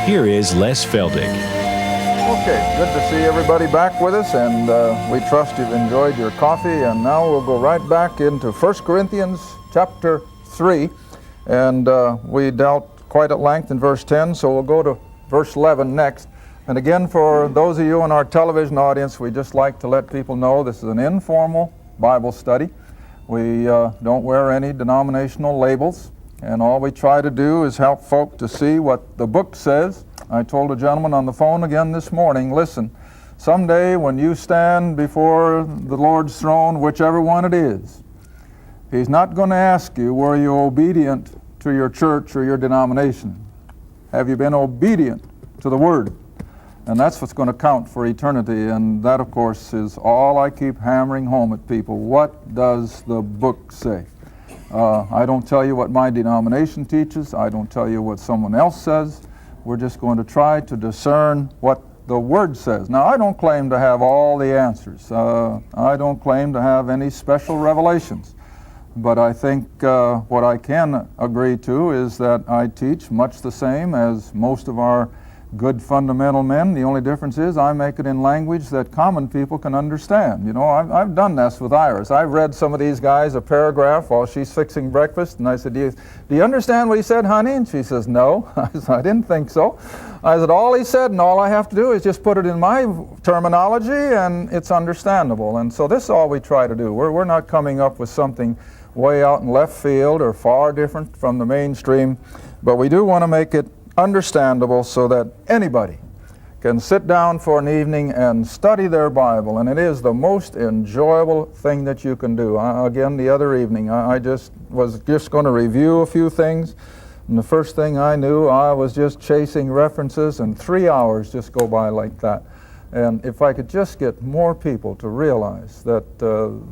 here is Les Feldick. Okay, good to see everybody back with us, and we trust you've enjoyed your coffee. And now we'll go right back into 1 Corinthians chapter 3, and we dealt quite at length in verse 10, so we'll go to verse 11 next. And again, for those of you in our television audience, we just like to let people know this is an informal Bible study. We don't wear any denominational labels, and all we try to do is help folk to see what the book says. I told a gentleman on the phone again this morning, listen, someday when you stand before the Lord's throne, whichever one it is, He's not going to ask you, were you obedient to your church or your denomination? Have you been obedient to the Word? And that's what's going to count for eternity, and that, of course, is all I keep hammering home at people. What does the book say? I don't tell you what my denomination teaches. I don't tell you what someone else says. We're just going to try to discern what the Word says. Now, I don't claim to have all the answers. I don't claim to have any special revelations. But I think what I can agree to is that I teach much the same as most of our good fundamental men. The only difference is I make it in language that common people can understand. You know, I've done this with Iris. I've read some of these guys a paragraph while she's fixing breakfast, and I said, do you understand what he said, honey? And she says, no. I said, I didn't think so. I said, all he said and all I have to do is just put it in my terminology and it's understandable. And so this is all we try to do. We're not coming up with something way out in left field or far different from the mainstream, but we do want to make it understandable so that anybody can sit down for an evening and study their Bible, and it is the most enjoyable thing that you can do. Again, the other evening, I was just going to review a few things, and the first thing I knew, I was just chasing references, and 3 hours just go by like that. And if I could just get more people to realize that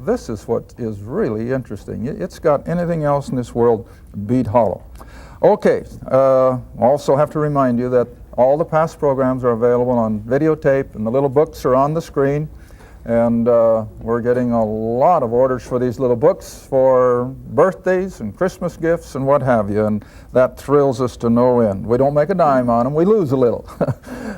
this is what is really interesting. It's got anything else in this world beat hollow. Okay, also have to remind you that all the past programs are available on videotape, and the little books are on the screen. And we're getting a lot of orders for these little books for birthdays and Christmas gifts and what have you, and that thrills us to no end. We don't make a dime on them, we lose a little.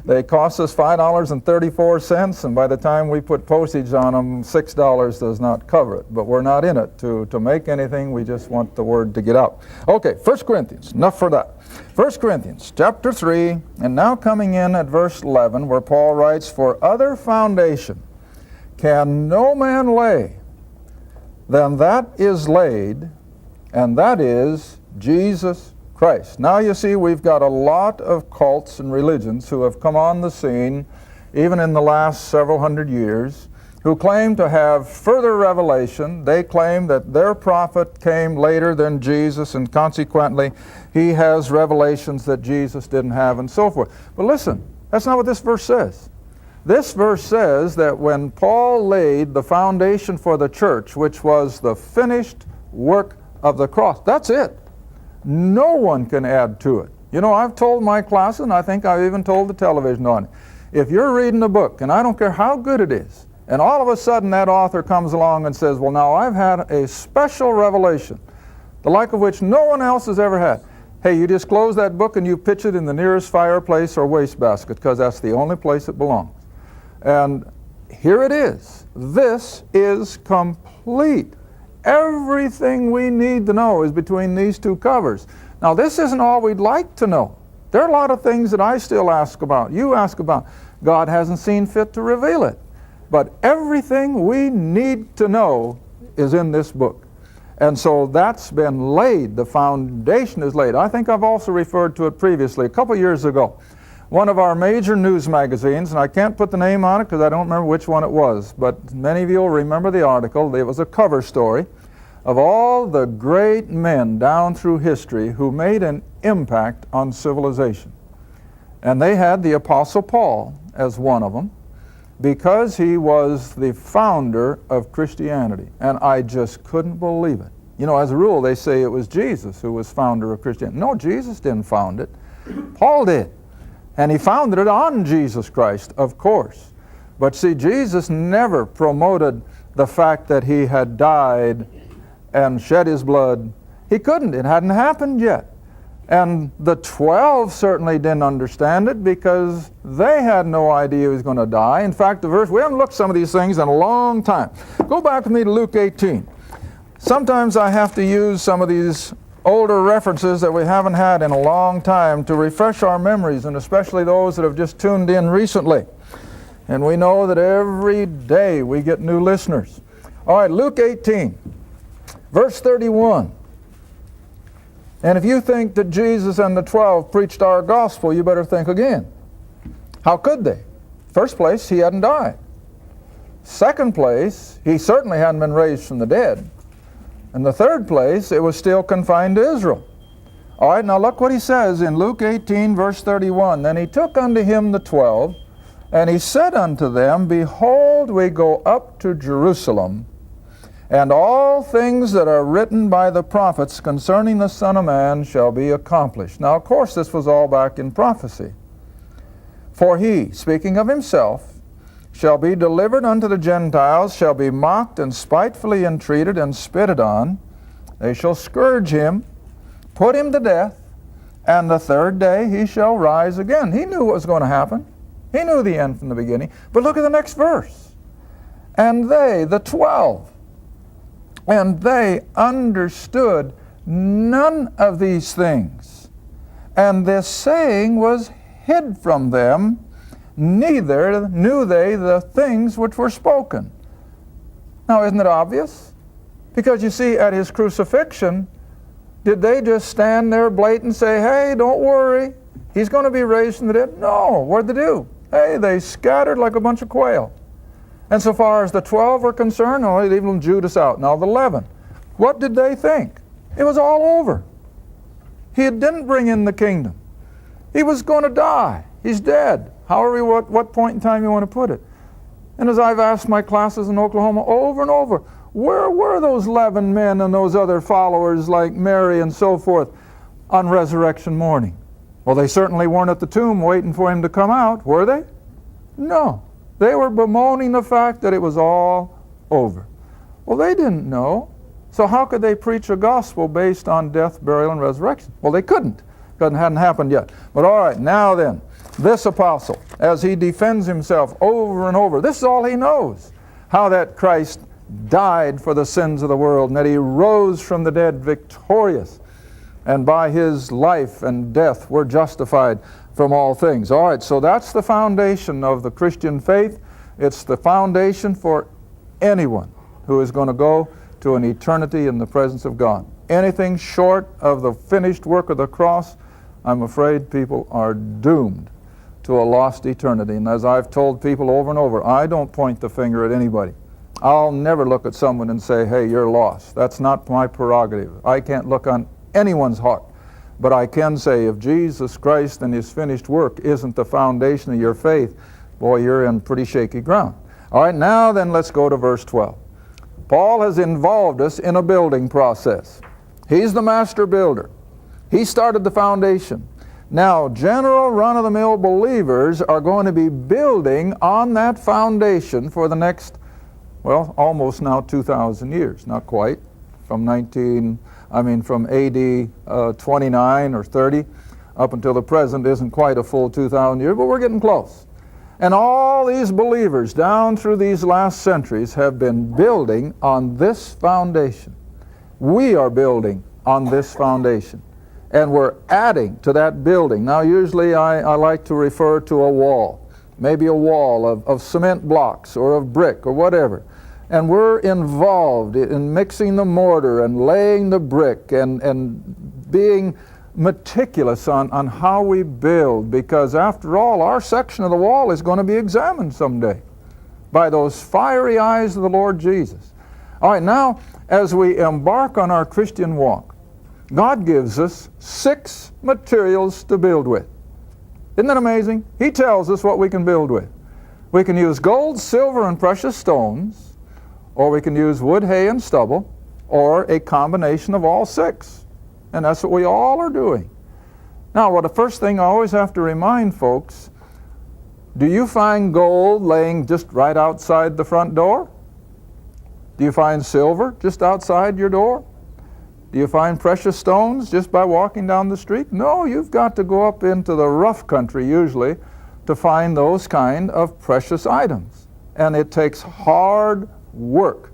They cost us $5.34, and by the time we put postage on them, $6 does not cover it. But we're not in it to make anything, we just want the Word to get out. Okay, 1 Corinthians, enough for that. 1 Corinthians chapter 3, and now coming in at verse 11, where Paul writes, for other foundation can no man lay than that is laid, and that is Jesus Christ. Now you see, we've got a lot of cults and religions who have come on the scene, even in the last several hundred years, who claim to have further revelation. They claim that their prophet came later than Jesus, and consequently he has revelations that Jesus didn't have, and so forth. But listen, that's not what this verse says. This verse says that when Paul laid the foundation for the church, which was the finished work of the cross, that's it. No one can add to it. You know, I've told my class, and I think I've even told the television audience, if you're reading a book, and I don't care how good it is, and all of a sudden that author comes along and says, well, now I've had a special revelation, the like of which no one else has ever had. Hey, you just close that book and you pitch it in the nearest fireplace or wastebasket, because that's the only place it belongs. And here it is. This is complete. Everything we need to know is between these two covers. Now, this isn't all we'd like to know. There are a lot of things that I still ask about, you ask about. God hasn't seen fit to reveal it. But everything we need to know is in this book. And so that's been laid. The foundation is laid. I think I've also referred to it previously, a couple years ago. One of our major news magazines, and I can't put the name on it because I don't remember which one it was, but many of you will remember the article. It was a cover story of all the great men down through history who made an impact on civilization. And they had the Apostle Paul as one of them, because he was the founder of Christianity. And I just couldn't believe it. You know, as a rule, they say it was Jesus who was founder of Christianity. No, Jesus didn't found it. Paul did. And he founded it on Jesus Christ, of course. But see, Jesus never promoted the fact that he had died and shed his blood. He couldn't. It hadn't happened yet. And the 12 certainly didn't understand it because they had no idea he was going to die. In fact, the verse, we haven't looked at some of these things in a long time. Go back with me to Luke 18. Sometimes I have to use some of these older references that we haven't had in a long time to refresh our memories, and especially those that have just tuned in recently. And we know that every day we get new listeners. All right, Luke 18, verse 31. And if you think that Jesus and the 12 preached our gospel, you better think again. How could they? First place, he hadn't died. Second place, he certainly hadn't been raised from the dead. And the third place, it was still confined to Israel. All right, now look what he says in Luke 18, verse 31. Then he took unto him the 12, and he said unto them, Behold, we go up to Jerusalem, and all things that are written by the prophets concerning the Son of Man shall be accomplished. Now, of course, this was all back in prophecy. For he, speaking of himself, shall be delivered unto the Gentiles, shall be mocked and spitefully entreated and spitted on. They shall scourge him, put him to death, and the third day he shall rise again. He knew what was going to happen. He knew the end from the beginning. But look at the next verse. And they, the 12, and they understood none of these things. And this saying was hid from them, neither knew they the things which were spoken. Now, isn't it obvious? Because you see, at his crucifixion, did they just stand there blatant and say, hey, don't worry, he's going to be raised from the dead? No. What did they do? Hey, they scattered like a bunch of quail. And so far as the 12 were concerned, only leaving Judas out. Now the 11. What did they think? It was all over. He didn't bring in the kingdom. He was going to die. He's dead. However, what point in time you want to put it. And as I've asked my classes in Oklahoma over and over, where were those 11 men and those other followers like Mary and so forth on resurrection morning? Well, they certainly weren't at the tomb waiting for him to come out, were they? No. They were bemoaning the fact that it was all over. Well, they didn't know. So how could they preach a gospel based on death, burial, and resurrection? Well, they couldn't, because it hadn't happened yet. But all right, now then, this apostle, as he defends himself over and over, this is all he knows, how that Christ died for the sins of the world, and that he rose from the dead victorious, and by his life and death we're justified from all things. All right, so that's the foundation of the Christian faith. It's the foundation for anyone who is going to go to an eternity in the presence of God. Anything short of the finished work of the cross, I'm afraid people are doomed to a lost eternity. And as I've told people over and over, I don't point the finger at anybody. I'll never look at someone and say, hey, you're lost. That's not my prerogative. I can't look on anyone's heart. But I can say, if Jesus Christ and his finished work isn't the foundation of your faith, boy, you're in pretty shaky ground. All right, now then let's go to verse 12. Paul has involved us in a building process. He's the master builder. He started the foundation. Now, general run-of-the-mill believers are going to be building on that foundation for the next, well, almost now 2,000 years. Not quite. From AD 29 or 30 up until the present isn't quite a full 2,000 years, but we're getting close. And all these believers down through these last centuries have been building on this foundation. We are building on this foundation. And we're adding to that building. Now, usually I like to refer to a wall. Maybe a wall of cement blocks or of brick or whatever. And we're involved in mixing the mortar and laying the brick and being meticulous on how we build, because after all, our section of the wall is going to be examined someday by those fiery eyes of the Lord Jesus. All right, now, as we embark on our Christian walk, God gives us 6 materials to build with. Isn't that amazing? He tells us what we can build with. We can use gold, silver, and precious stones, or we can use wood, hay, and stubble, or a combination of all 6. And that's what we all are doing. Now, well, the first thing I always have to remind folks, do you find gold laying just right outside the front door? Do you find silver just outside your door? Do you find precious stones just by walking down the street? No, you've got to go up into the rough country usually to find those kind of precious items. And it takes hard work.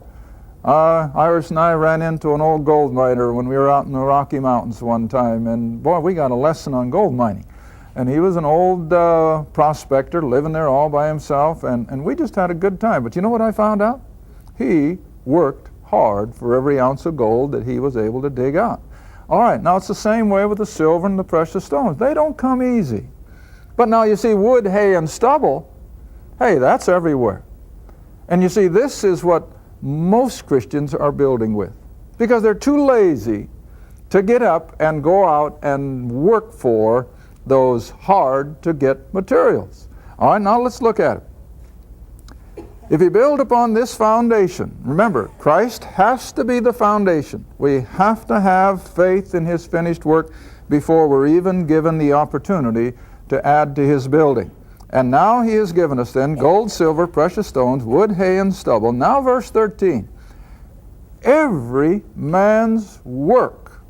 Iris and I ran into an old gold miner when we were out in the Rocky Mountains one time, and boy, we got a lesson on gold mining. And he was an old prospector living there all by himself, and we just had a good time. But you know what I found out? He worked hard for every ounce of gold that he was able to dig out. All right, now it's the same way with the silver and the precious stones. They don't come easy. But now you see wood, hay, and stubble, hey, that's everywhere. And you see, this is what most Christians are building with, because they're too lazy to get up and go out and work for those hard-to-get materials. All right, now let's look at it. If you build upon this foundation, remember, Christ has to be the foundation. We have to have faith in His finished work before we're even given the opportunity to add to His building. And now He has given us then gold, silver, precious stones, wood, hay, and stubble. Now verse 13. Every man's work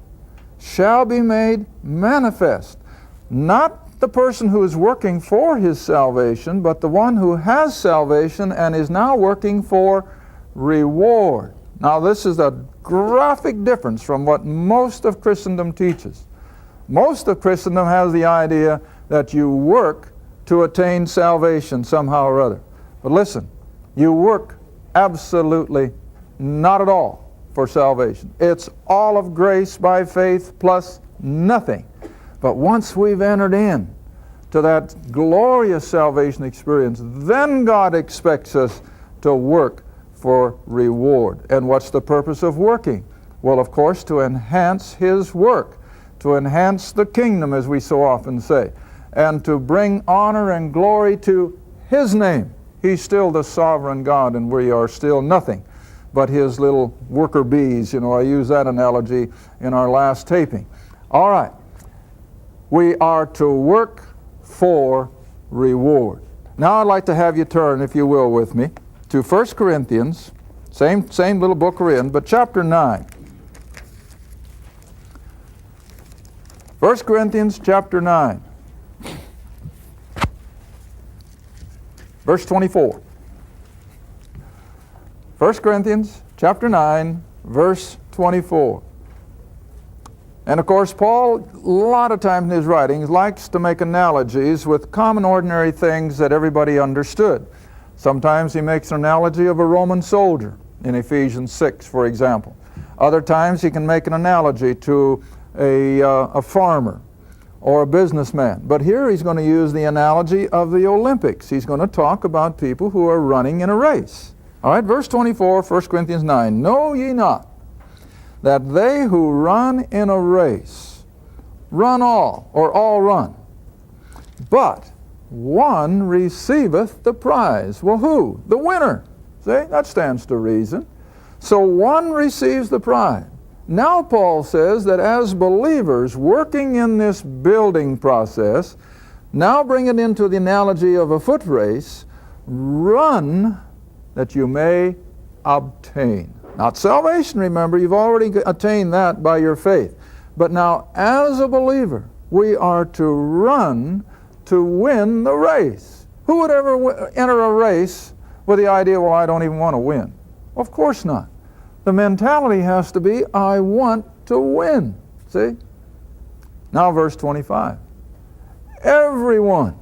shall be made manifest. Not the person who is working for his salvation, but the one who has salvation and is now working for reward. Now this is a graphic difference from what most of Christendom teaches. Most of Christendom has the idea that you work to attain salvation somehow or other. But listen, you work absolutely not at all for salvation. It's all of grace by faith plus nothing. But once we've entered in to that glorious salvation experience, then God expects us to work for reward. And what's the purpose of working? Well, of course, to enhance His work, to enhance the kingdom, as we so often say, and to bring honor and glory to His name. He's still the sovereign God, and we are still nothing but His little worker bees. You know, I used that analogy in our last taping. All right. We are to work for reward. Now I'd like to have you turn, if you will, with me to 1 Corinthians, same little book we're in, but chapter 9. 1 Corinthians chapter 9. Verse 24. 1 Corinthians chapter 9, verse 24. And of course, Paul, a lot of times in his writings, likes to make analogies with common ordinary things that everybody understood. Sometimes he makes an analogy of a Roman soldier in Ephesians 6, for example. Other times he can make an analogy to a farmer or a businessman. But here he's going to use the analogy of the Olympics. He's going to talk about people who are running in a race. All right, verse 24, 1 Corinthians 9. Know ye not that they who run in a race run all, or all run, but one receiveth the prize. Well, who? The winner. See, that stands to reason. So one receives the prize. Now Paul says that as believers working in this building process, now bring it into the analogy of a foot race, run that you may obtain. Not salvation, remember, you've already attained that by your faith. But now as a believer, we are to run to win the race. Who would ever enter a race with the idea, well, I don't even want to win? Of course not. The mentality has to be, I want to win. See? Now verse 25. Everyone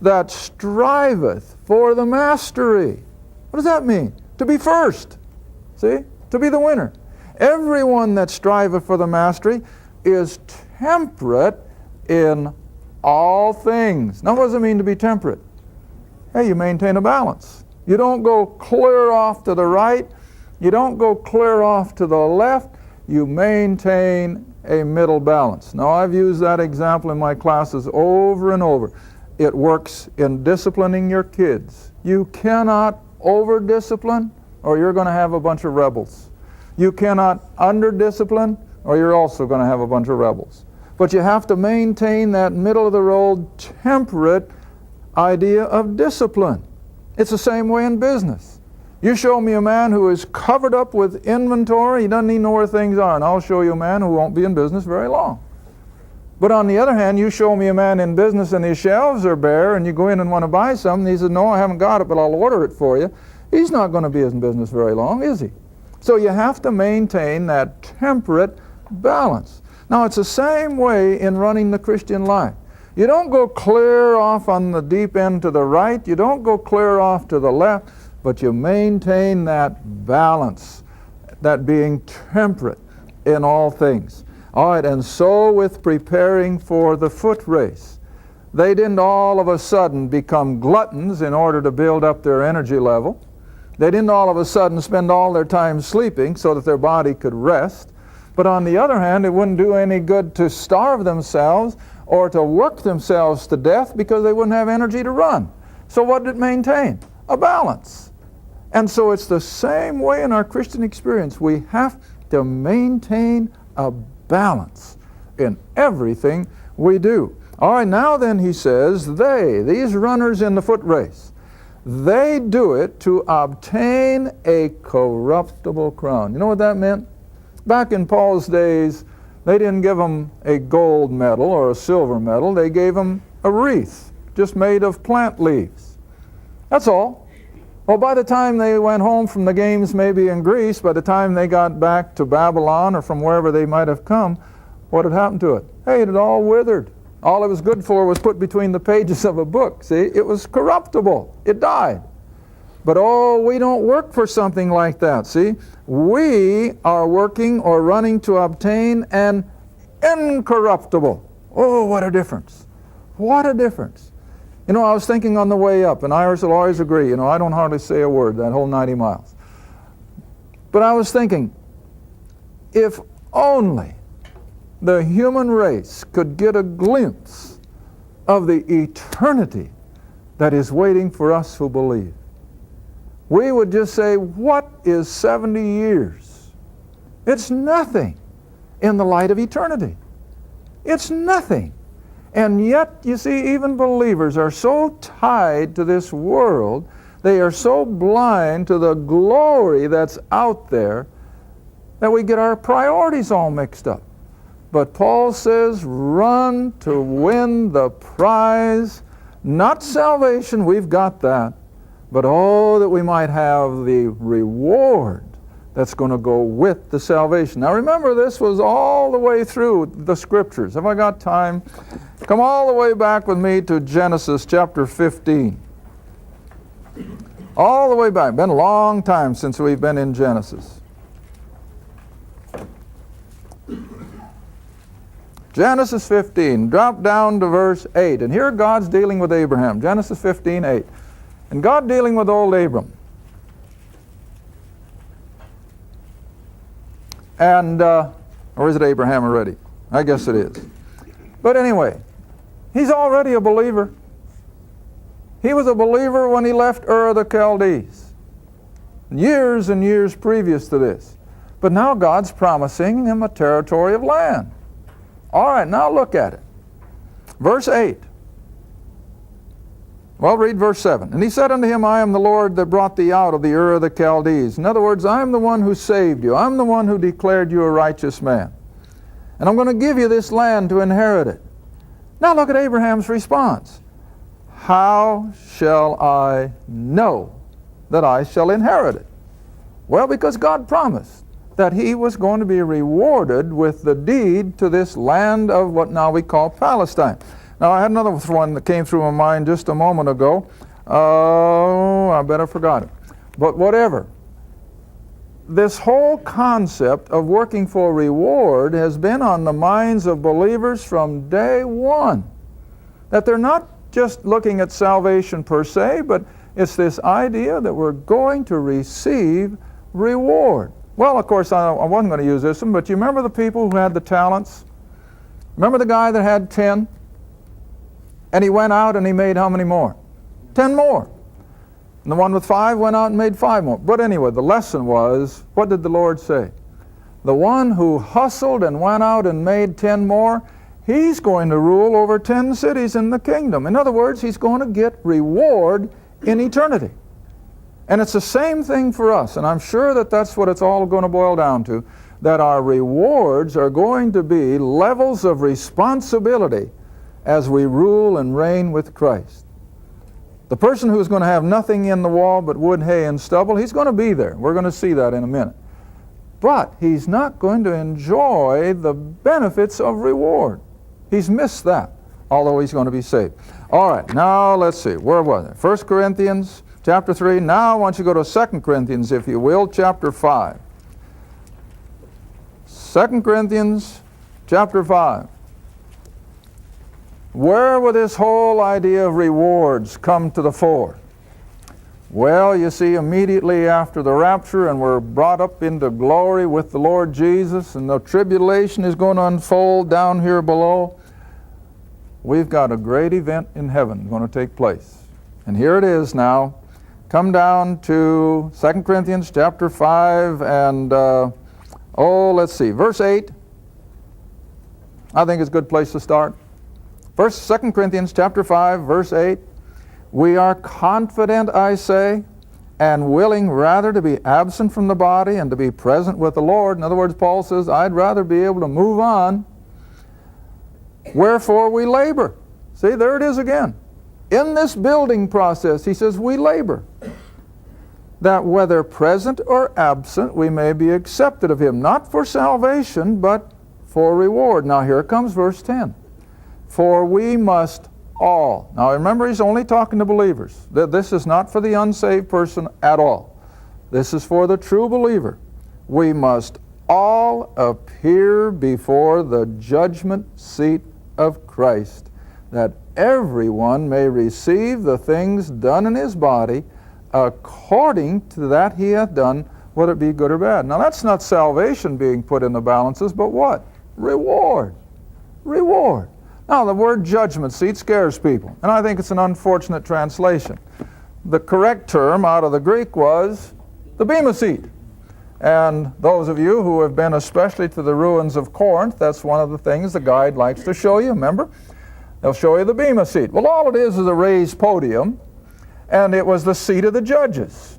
that striveth for the mastery. What does that mean? To be first. See? To be the winner. Everyone that striveth for the mastery is temperate in all things. Now what does it mean to be temperate? Hey, you maintain a balance. You don't go clear off to the right. You don't go clear off to the left. You maintain a middle balance. Now, I've used that example in my classes over and over. It works in disciplining your kids. You cannot over-discipline, or you're going to have a bunch of rebels. You cannot under-discipline, or you're also going to have a bunch of rebels. But you have to maintain that middle-of-the-road, temperate idea of discipline. It's the same way in business. You show me a man who is covered up with inventory, he doesn't even know where things are, and I'll show you a man who won't be in business very long. But on the other hand, you show me a man in business and his shelves are bare, and you go in and want to buy something, he says, no, I haven't got it, but I'll order it for you. He's not going to be in business very long, is he? So you have to maintain that temperate balance. Now, it's the same way in running the Christian life. You don't go clear off on the deep end to the right, you don't go clear off to the left, but you maintain that balance, that being temperate in all things. All right, and so with preparing for the foot race. They didn't all of a sudden become gluttons in order to build up their energy level. They didn't all of a sudden spend all their time sleeping so that their body could rest. But on the other hand, it wouldn't do any good to starve themselves or to work themselves to death because they wouldn't have energy to run. So what did it maintain? A balance. And so it's the same way in our Christian experience. We have to maintain a balance in everything we do. All right, now then he says, these runners in the foot race, they do it to obtain a corruptible crown. You know what that meant? Back in Paul's days, they didn't give them a gold medal or a silver medal. They gave them a wreath, just made of plant leaves. That's all. Well, by the time they went home from the games, maybe in Greece, by the time they got back to Babylon or from wherever they might have come, what had happened to it? Hey, it had all withered. All it was good for was put between the pages of a book. See, it was corruptible. It died. But oh, we don't work for something like that. See, we are working or running to obtain an incorruptible. Oh, what a difference. What a difference. You know, I was thinking on the way up, and Iris will always agree, you know, I don't hardly say a word that whole 90 miles. But I was thinking, if only the human race could get a glimpse of the eternity that is waiting for us who believe, we would just say, what is 70 years? It's nothing in the light of eternity. It's nothing. And yet, you see, even believers are so tied to this world, they are so blind to the glory that's out there, that we get our priorities all mixed up. But Paul says, run to win the prize, not salvation, we've got that, but oh, that we might have the reward that's going to go with the salvation. Now remember, this was all the way through the Scriptures. Have I got time? Come all the way back with me to Genesis chapter 15. All the way back. Been a long time since we've been in Genesis. Genesis 15. Drop down to verse 8. And here God's dealing with Abraham. Genesis 15, 8. And God dealing with old Abram. And, or is it Abraham already? I guess it is. But anyway, he's already a believer. He was a believer when he left Ur of the Chaldees, years and years previous to this. But now God's promising him a territory of land. All right, now look at it. Verse 8. Well, read verse 7. And he said unto him, I am the Lord that brought thee out of the Ur of the Chaldees. In other words, I am the one who saved you. I'm the one who declared you a righteous man. And I'm going to give you this land to inherit it. Now look at Abraham's response. How shall I know that I shall inherit it? Well, because God promised that he was going to be rewarded with the deed to this land of what now we call Palestine. Now, I had another one that came through my mind just a moment ago. Oh, I bet I forgot it. But whatever. This whole concept of working for reward has been on the minds of believers from day one. That they're not just looking at salvation per se, but it's this idea that we're going to receive reward. Well, of course, I wasn't going to use this one, but you remember the people who had the talents? Remember the guy that had 10? And he went out and he made how many more? 10 more. And the one with 5 went out and made 5 more. But anyway, the lesson was, what did the Lord say? The one who hustled and went out and made 10 more, he's going to rule over 10 cities in the kingdom. In other words, he's going to get reward in eternity. And it's the same thing for us, and I'm sure that that's what it's all going to boil down to, that our rewards are going to be levels of responsibility as we rule and reign with Christ. The person who's going to have nothing in the wall but wood, hay, and stubble, he's going to be there. We're going to see that in a minute. But he's not going to enjoy the benefits of reward. He's missed that, although he's going to be saved. All right, now let's see. Where was it? 1 Corinthians chapter 3. Now I want you to go to 2 Corinthians, if you will, chapter 5. 2 Corinthians chapter 5. Where will this whole idea of rewards come to the fore? Well, you see, immediately after the rapture and we're brought up into glory with the Lord Jesus, and the tribulation is going to unfold down here below, we've got a great event in heaven going to take place. And here it is now. Come down to 2 Corinthians chapter 5 and, let's see, verse 8. I think it's a good place to start. 2 Corinthians chapter 5, verse 8. We are confident, I say, and willing rather to be absent from the body and to be present with the Lord. In other words, Paul says, I'd rather be able to move on. Wherefore we labor. See, there it is again. In this building process, he says, we labor, that whether present or absent, we may be accepted of him, not for salvation, but for reward. Now here comes verse 10. For we must all. Now remember, he's only talking to believers. This is not for the unsaved person at all. This is for the true believer. We must all appear before the judgment seat of Christ, that everyone may receive the things done in his body according to that he hath done, whether it be good or bad. Now that's not salvation being put in the balances, but what? Reward. Reward. Now the word judgment seat scares people, and I think it's an unfortunate translation. The correct term out of the Greek was the bema seat. And those of you who have been especially to the ruins of Corinth, that's one of the things the guide likes to show you, remember? They'll show you the bema seat. Well, all it is a raised podium, and it was the seat of the judges,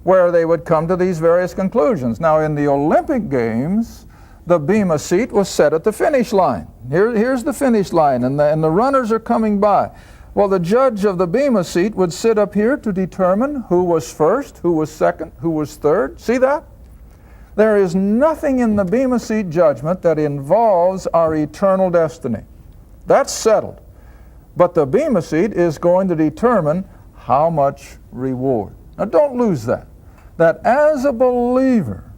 where they would come to these various conclusions. Now, in the Olympic Games, the bema seat was set at the finish line. Here's the finish line, and the runners are coming by. Well, the judge of the bema seat would sit up here to determine who was first, who was second, who was third. See that? There is nothing in the bema seat judgment that involves our eternal destiny. That's settled. But the bema seat is going to determine how much reward. Now don't lose that. That as a believer,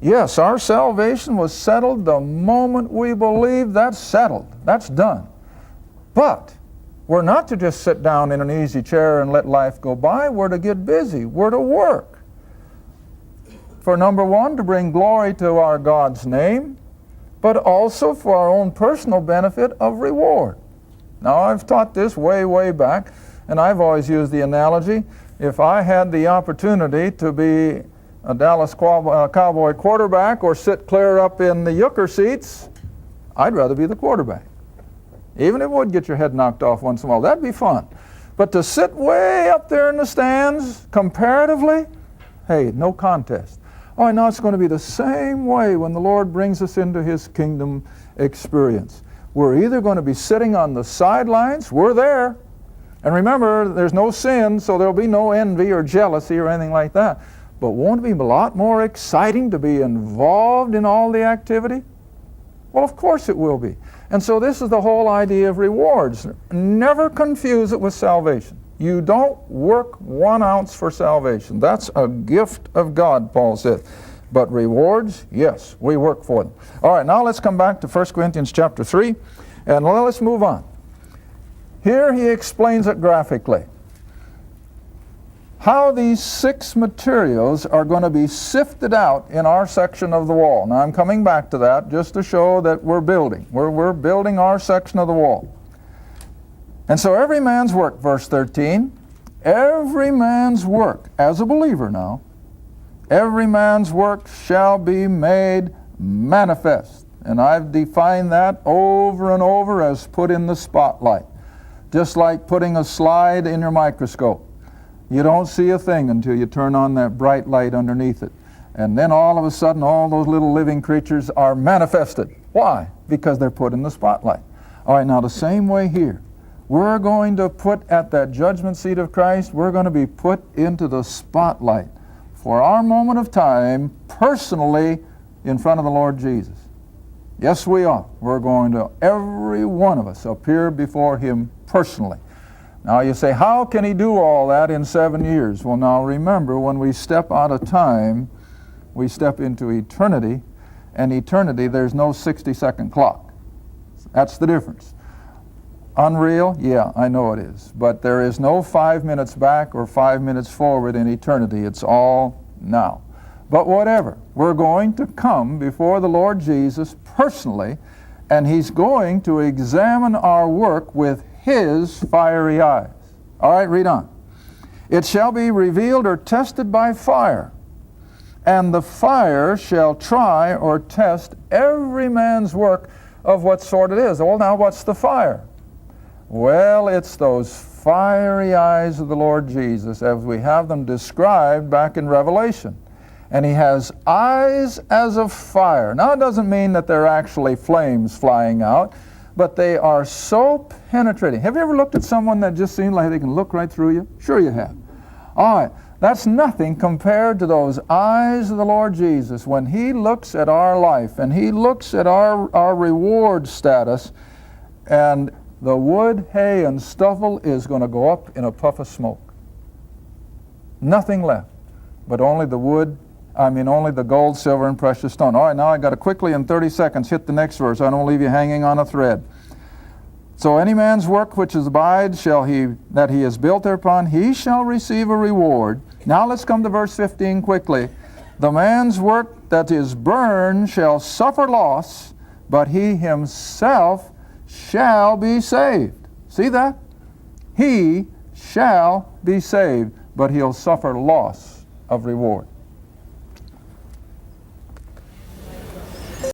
yes, our salvation was settled the moment we believed. That's settled. That's done. But we're not to just sit down in an easy chair and let life go by. We're to get busy. We're to work. For number one, to bring glory to our God's name, but also for our own personal benefit of reward. Now, I've taught this way, way back, and I've always used the analogy, if I had the opportunity to be a Dallas Cowboy quarterback or sit clear up in the euchre seats, I'd rather be the quarterback. Even if it would get your head knocked off once in a while, that'd be fun. But to sit way up there in the stands, comparatively, hey, no contest. Oh, I know it's going to be the same way when the Lord brings us into His kingdom experience. We're either going to be sitting on the sidelines, we're there, and remember, there's no sin, so there'll be no envy or jealousy or anything like that. But won't it be a lot more exciting to be involved in all the activity? Well, of course it will be. And so this is the whole idea of rewards. Never confuse it with salvation. You don't work 1 ounce for salvation. That's a gift of God, Paul said. But rewards, yes, we work for them. All right, now let's come back to 1 Corinthians chapter 3, and let's move on. Here he explains it graphically. How these 6 materials are going to be sifted out in our section of the wall. Now I'm coming back to that just to show that we're building. We're building our section of the wall. And so every man's work, verse 13, every man's work, as a believer now, every man's work shall be made manifest. And I've defined that over and over as put in the spotlight, just like putting a slide in your microscope. You don't see a thing until you turn on that bright light underneath it. And then all of a sudden, all those little living creatures are manifested. Why? Because they're put in the spotlight. All right, now the same way here. We're going to put at that judgment seat of Christ, we're going to be put into the spotlight for our moment of time, personally, in front of the Lord Jesus. Yes, we are. We're going to, every one of us, appear before Him personally. Now you say, how can He do all that in 7 years? Well, now remember, when we step out of time, we step into eternity, and eternity, there's no 60-second clock. That's the difference. Unreal? Yeah, I know it is. But there is no 5 minutes back or 5 minutes forward in eternity. It's all now. But whatever, we're going to come before the Lord Jesus personally, and He's going to examine our work with His fiery eyes. All right, read on. It shall be revealed or tested by fire, and the fire shall try or test every man's work of what sort it is. Well, now what's the fire? Well, it's those fiery eyes of the Lord Jesus as we have them described back in Revelation. And He has eyes as of fire. Now, it doesn't mean that they're actually flames flying out, but they are so penetrating. Have you ever looked at someone that just seems like they can look right through you? Sure you have. All right, that's nothing compared to those eyes of the Lord Jesus. When He looks at our life and He looks at our reward status, and the wood, hay, and stubble is going to go up in a puff of smoke. Nothing left, but only the wood, only the gold, silver, and precious stone. All right, now I got to quickly in 30 seconds hit the next verse. I don't leave you hanging on a thread. So any man's work which abides that he has built thereupon, he shall receive a reward. Now let's come to verse 15 quickly. The man's work that is burned shall suffer loss, but he himself shall be saved. See that? He shall be saved, but he'll suffer loss of reward.